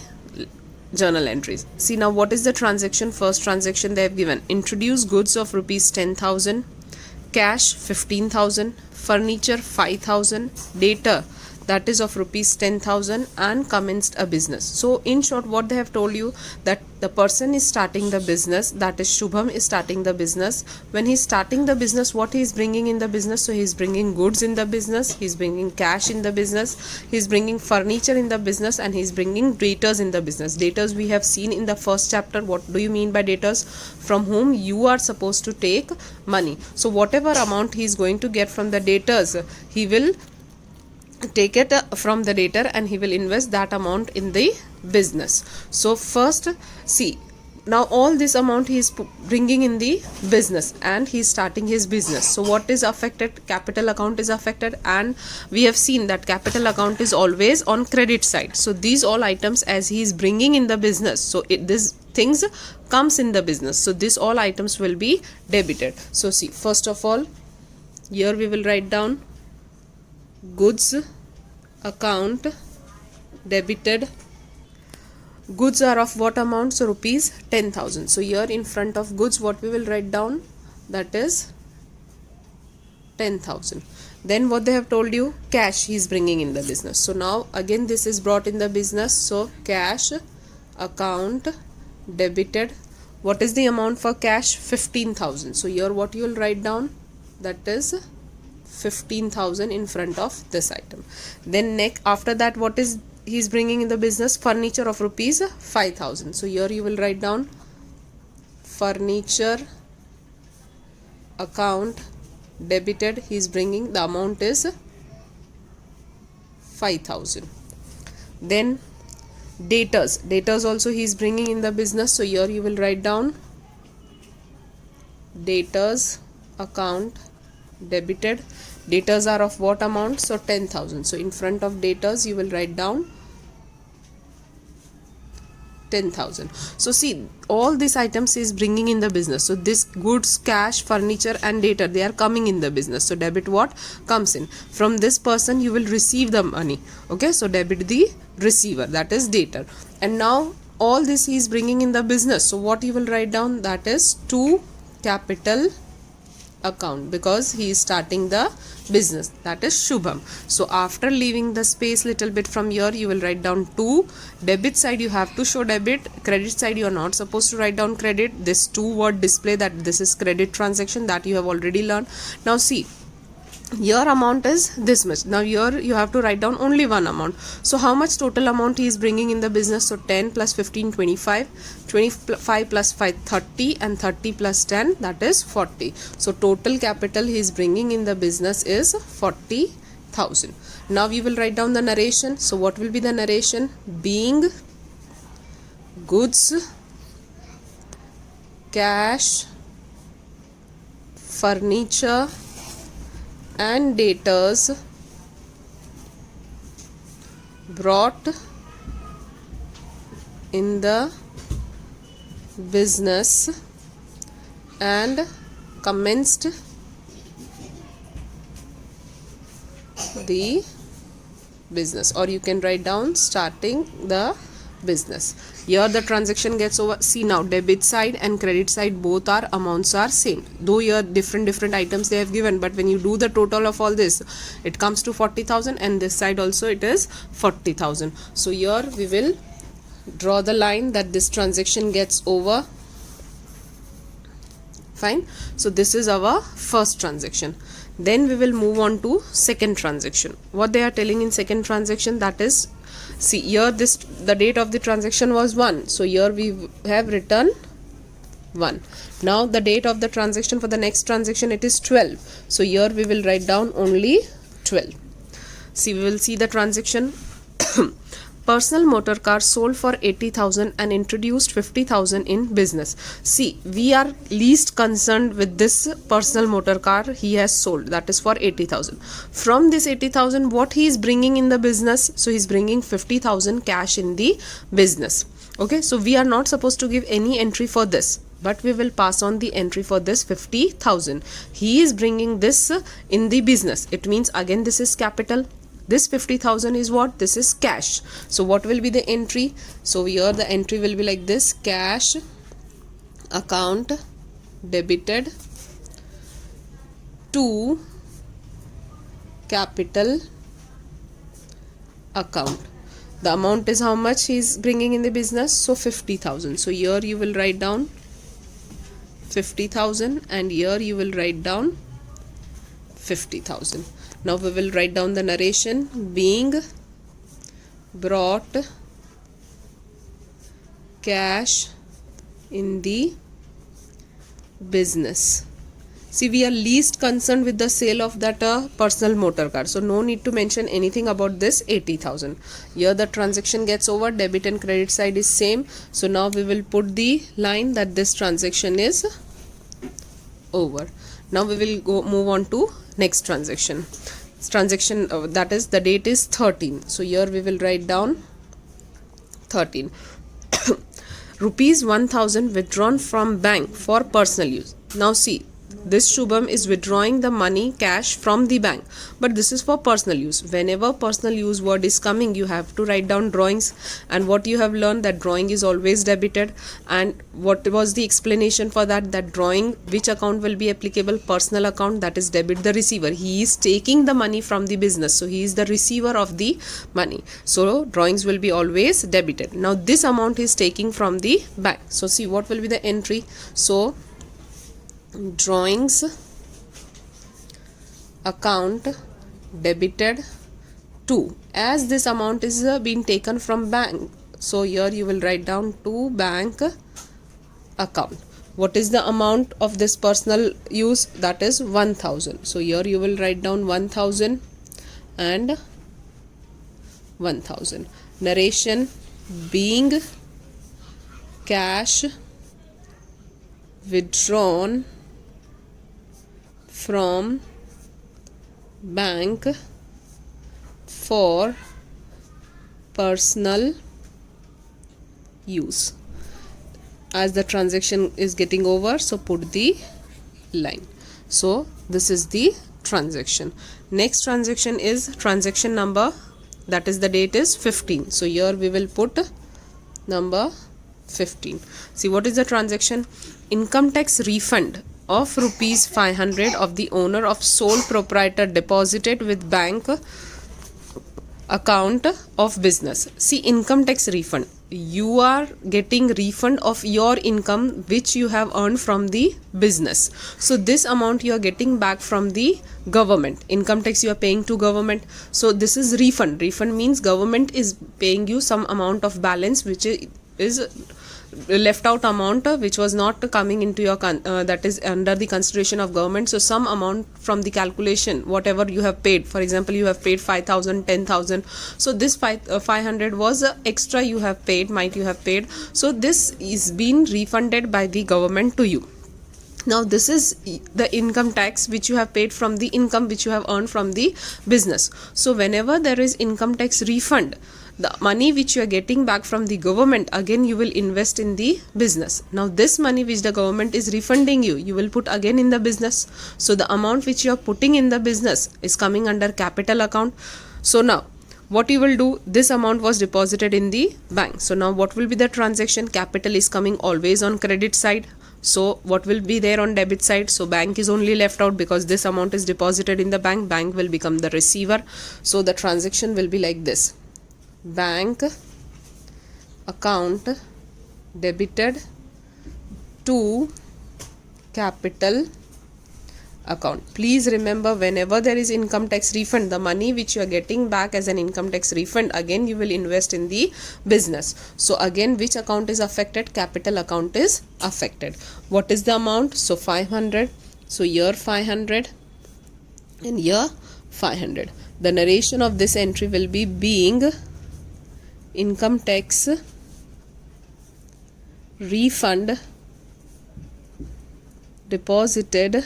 journal entries. See now what is the transaction. First transaction they have given, introduce goods of rupees 10,000, cash 15,000, furniture 5,000, data that is of rupees 10,000 and commenced a business. So in short, what they have told you, that the person is starting the business, that is Shubham is starting the business. When he's starting the business, what he is bringing in the business? So he's bringing goods in the business, he's bringing cash in the business, he's bringing furniture in the business, and he's bringing debtors in the business. Debtors we have seen in the first chapter. What do you mean by debtors? From whom you are supposed to take money. So whatever amount he is going to get from the debtors, he will take it from the debtor and he will invest that amount in the business. So first, see, now all this amount he is bringing in the business and he is starting his business. So what is affected? Capital account is affected, and we have seen that capital account is always on credit side. So these all items as he is bringing in the business, so this things comes in the business, so this all items will be debited. So see, first of all, here we will write down goods account debited. Goods are of what amount? So rupees 10,000. So here in front of goods, what we will write down? That is 10,000. Then what they have told you? Cash he is bringing in the business. So now again this is brought in the business. So cash account debited. What is the amount for cash? 15,000. So here what you will write down? That is 15,000 in front of this item. Then next, after that, what is he is bringing in the business? Furniture of rupees 5,000. So here you will write down furniture account debited. He is bringing, the amount is 5,000. Then debtors also he is bringing in the business. So here you will write down debtors account debited. Debtors are of what amount? So 10,000. So in front of debtors you will write down 10,000. So see, all these items is bringing in the business. So this goods, cash, furniture and debtor, they are coming in the business. So debit what comes in from this person, you will receive the money. Okay, so debit the receiver, that is debtor. And now all this he is bringing in the business. So what you will write down? That is to capital account, because he is starting the business, that is Shubham. So after leaving the space little bit from here, you will write down to debit side you have to show debit, credit side you are not supposed to write down credit. This two word display that this is credit transaction, that you have already learned. Now see, your amount is this much. Now here you have to write down only one amount. So how much total amount he is bringing in the business? So 10 plus 15, 25, 25 plus 5, 30, and 30 plus 10, that is 40. So total capital he is bringing in the business is 40,000. Now we will write down the narration. So what will be the narration? Being goods, cash, furniture and debtors brought in the business and commenced the business, or you can write down starting the business. Here the transaction gets over. See now, debit side and credit side, both are amounts are same, though here different items they have given, but when you do the total of all this, it comes to 40,000, and this side also it is 40,000. So here we will draw the line that this transaction gets over. Fine. So this is our first transaction. Then we will move on to second transaction. What they are telling in second transaction, that is, see here this, the date of the transaction was 1. So here we have written 1. Now the date of the transaction for the next transaction, it is 12. So here we will write down only 12. See, we will see the transaction. Personal motor car sold for 80,000 and introduced 50,000 in business. See, we are least concerned with this personal motor car he has sold, that is for 80,000. From this 80,000, what he is bringing in the business? So he is bringing 50,000 cash in the business. Okay, so we are not supposed to give any entry for this, but we will pass on the entry for this 50,000. He is bringing this in the business. It means again this is capital. This 50,000 is what? This is cash. So what will be the entry? So here the entry will be like this: cash account debited to capital account. The amount is how much he is bringing in the business, so 50,000. So here you will write down 50,000 and here you will write down 50,000. Now we will write down the narration: being brought cash in the business. See, we are least concerned with the sale of that personal motor car, so no need to mention anything about this 80,000. Here the transaction gets over, debit and credit side is same, so now we will put the line that this transaction is over. Now we will move on to next transaction. That is, the date is 13, so here we will write down 13. Rupees 1000 withdrawn from bank for personal use. Now see, this Shubham is withdrawing the money cash from the bank, but this is for personal use. Whenever personal use word is coming, you have to write down drawings, and what you have learned, that drawing is always debited. And what was the explanation for that? That drawing, which account will be applicable? Personal account, that is debit the receiver. He is taking the money from the business, so he is the receiver of the money, so drawings will be always debited. Now this amount is taking from the bank, so see what will be the entry. So drawings account debited to, as this amount is being taken from bank, so here you will write down to bank account. What is the amount of this personal use? That is 1000. So here you will write down 1000 and 1000. Narration: being cash withdrawn from bank for personal use. As the transaction is getting over, so put the line. So this is the transaction. Next transaction is transaction number, that is the date is 15. So here we will put number 15. See what is the transaction? Income tax refund of rupees 500 of the owner of sole proprietor deposited with bank account of business. See, income tax refund, you are getting refund of your income which you have earned from the business. So this amount you are getting back from the government. Income tax you are paying to government, so this is refund. Refund means government is paying you some amount of balance which is left out amount which was not coming into your that is under the consideration of government. So some amount from the calculation, whatever you have paid, for example you have paid 5,000, 10,000, so this 500 was extra you have paid, so this is being refunded by the government to you. Now this is the income tax which you have paid from the income which you have earned from the business. So whenever there is income tax refund, the money which you are getting back from the government, again you will invest in the business. Now this money which the government is refunding you, you will put again in the business. So the amount which you are putting in the business is coming under capital account. So now what you will do, this amount was deposited in the bank. So now what will be the transaction? Capital is coming always on credit side. So what will be there on debit side? So bank is only left out because this amount is deposited in the bank. Bank will become the receiver. So the transaction will be like this: bank account debited to capital account. Please remember, whenever there is income tax refund, the money which you are getting back as an income tax refund, again you will invest in the business. So again, which account is affected? Capital account is affected. What is the amount? So 500. So here 500 and here 500. The narration of this entry will be: being income tax refund deposited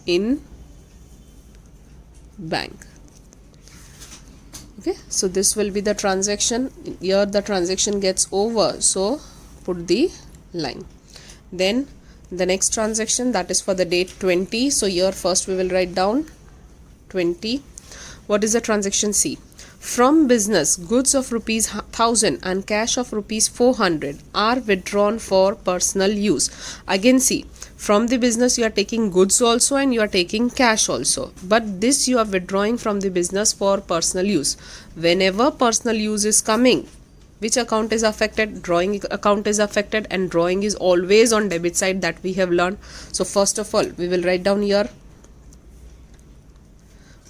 in bank. Okay, so this will be the transaction. Here the transaction gets over, so put the line. Then the next transaction, that is for the date 20. So here first we will write down 20. What is the transaction? C. From business, goods of rupees 1000 and cash of rupees 400 are withdrawn for personal use. Again, see, from the business you are taking goods also and you are taking cash also, but this you are withdrawing from the business for personal use. Whenever personal use is coming, which account is affected? Drawing account is affected, and drawing is always on debit side, that we have learned. So first of all, we will write down here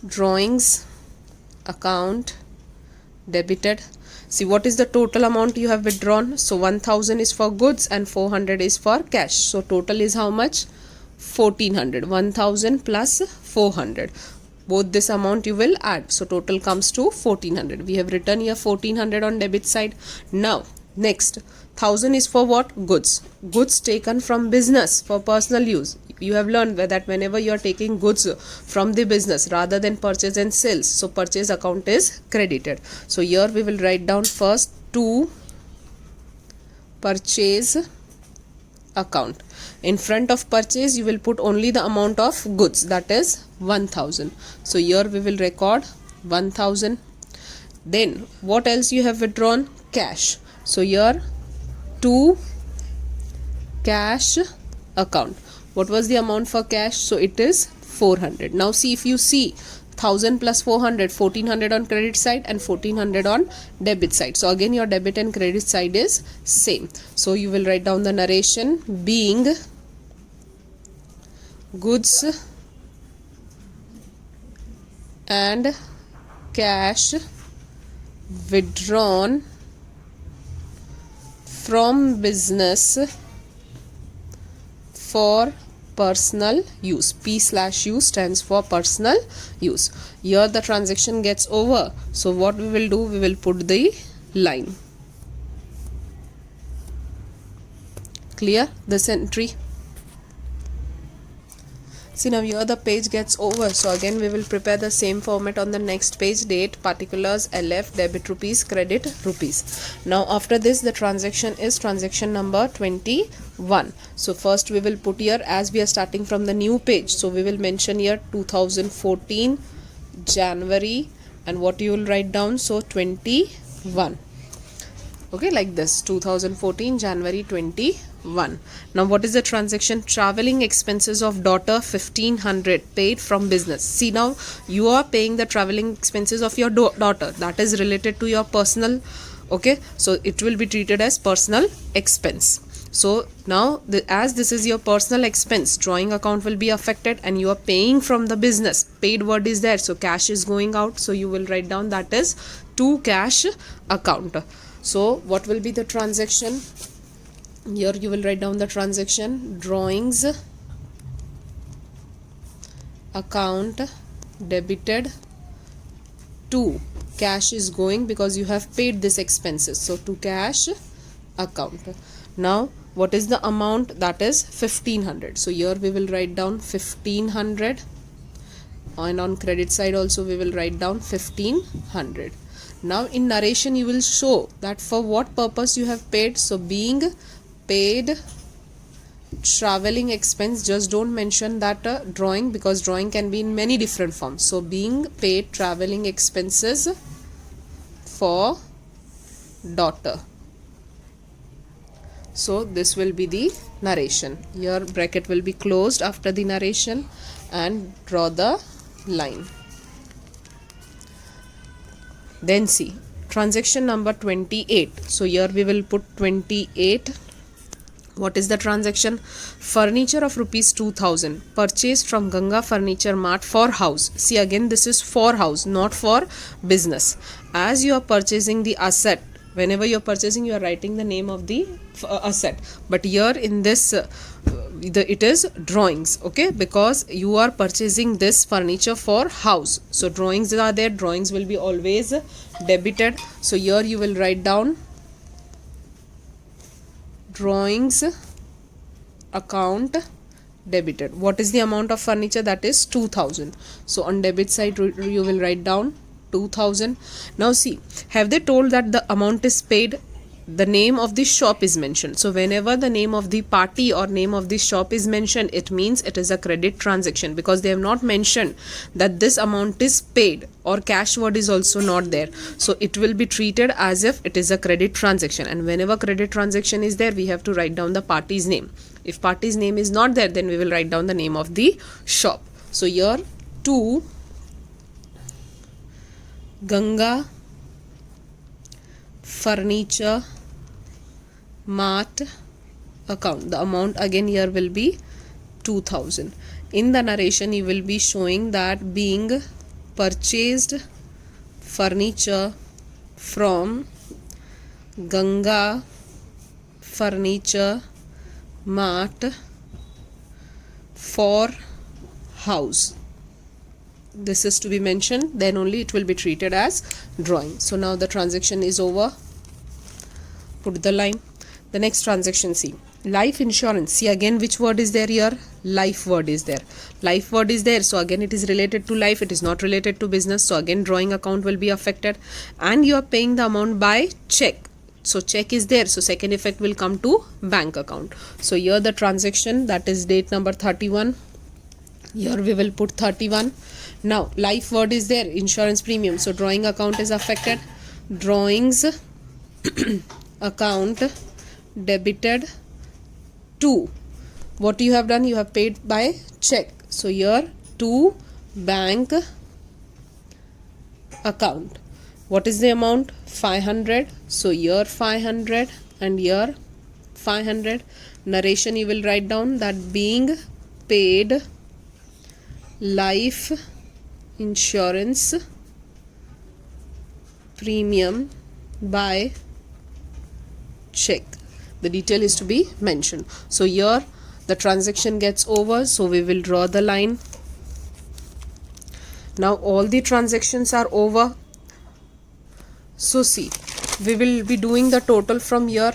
drawings account debited. See, what is the total amount you have withdrawn? So 1000 is for goods and 400 is for cash. So total is how much? 1400. 1000 plus 400. Both this amount you will add. So total comes to 1400. We have written here 1400 on debit side. Now next, 1000 is for what? Goods. Goods taken from business for personal use. You have learned that whenever you are taking goods from the business rather than purchase and sales, so purchase account is credited. So here we will write down first to purchase account. In front of purchase you will put only the amount of goods, that is 1000. So here we will record 1000. Then what else you have withdrawn? Cash. So here to cash account. What was the amount for cash? So it is 400. Now see, if you see 1000 plus 400, 1400 on credit side and 1400 on debit side. So again your debit and credit side is same. So you will write down the narration being goods and cash withdrawn from business for personal use. P/U stands for personal use. Here the transaction gets over. So what we will do, we will put the line. Clear this entry? See, now here the page gets over. So again we will prepare the same format on the next page. Date, particulars, LF, debit rupees, credit rupees. Now after this the transaction is transaction number 21. So first we will put here, as we are starting from the new page, so we will mention here 2014 January, and what you will write down? So 21. Okay, like this, 2014 January 21. Now what is the transaction? Traveling expenses of daughter 1500 paid from business. See, now you are paying the traveling expenses of your daughter, that is related to your personal. Okay, so it will be treated as personal expense. So now as this is your personal expense, drawing account will be affected and you are paying from the business. Paid word is there, so cash is going out, so you will write down that is to cash account. So what will be the transaction? Here you will write down the transaction drawings account debited to cash is going because you have paid this expenses, so to cash account. Now what is the amount? That is 1500. So here we will write down 1500, and on credit side also we will write down 1500. Now in narration you will show that for what purpose you have paid. So being paid traveling expense, just don't mention that drawing, because drawing can be in many different forms. So being paid traveling expenses for daughter. So this will be the narration. Here bracket will be closed after the narration and draw the line. Then see transaction number 28. So here we will put 28. What is the transaction? Furniture of rupees 2000 purchased from Ganga Furniture Mart for house. See, again this is for house, not for business. As you are purchasing the asset, whenever you are purchasing you are writing the name of the asset, but here in this it is drawings. Okay, because you are purchasing this furniture for house, so drawings are there. Drawings will be always debited. So here you will write down drawings account debited. What is the amount of furniture? That is 2000. So on debit side you will write down 2000. Now see, have they told that the amount is paid? the name of the shop is mentioned. So whenever the name of the party or name of the shop is mentioned, it means it is a credit transaction, because they have not mentioned that this amount is paid, or cash word is also not there. So it will be treated as if it is a credit transaction. And whenever credit transaction is there, we have to write down the party's name. If party's name is not there, then we will write down the name of the shop. So here to Ganga Furniture Mart account. The amount again here will be 2000. In the narration you will be showing that being purchased furniture from Ganga Furniture Mart for house. This is to be mentioned, then only it will be treated as drawing. So now the transaction is over. Put the line. The next transaction, see, life insurance. See again which word is there here? Life word is there. Life word is there, so again it is related to life, it is not related to business. So again drawing account will be affected, and you are paying the amount by check. So check is there, so second effect will come to bank account. So here the transaction, that is date number 31. Here we will put 31. Now life word is there, insurance premium. So drawing account is affected. Drawings account debited to, what you have done, you have paid by check. So here to bank account. What is the amount? 500. So here 500 and here 500. Narration you will write down that being paid life insurance premium by check. The detail is to be mentioned. So here the transaction gets over, so we will draw the line. Now all the transactions are over. So see, we will be doing the total from here.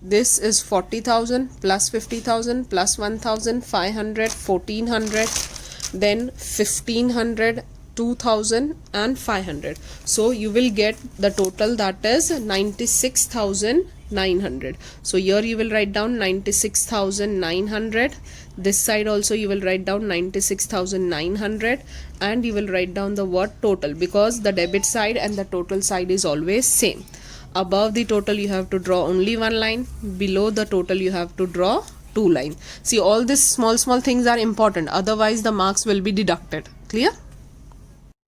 This is 40,000 plus 50,000 plus 1,500, 1,400, then 1,500, 2,000 and 500. So you will get the total, that is 96,900. So here you will write down 96,900. This side also you will write down 96,900, and you will write down the word total, because the debit side and the total side is always same. Above the total you have to draw only one line, below the total you have to draw two lines. See, all these small things are important, otherwise the marks will be deducted. Clear?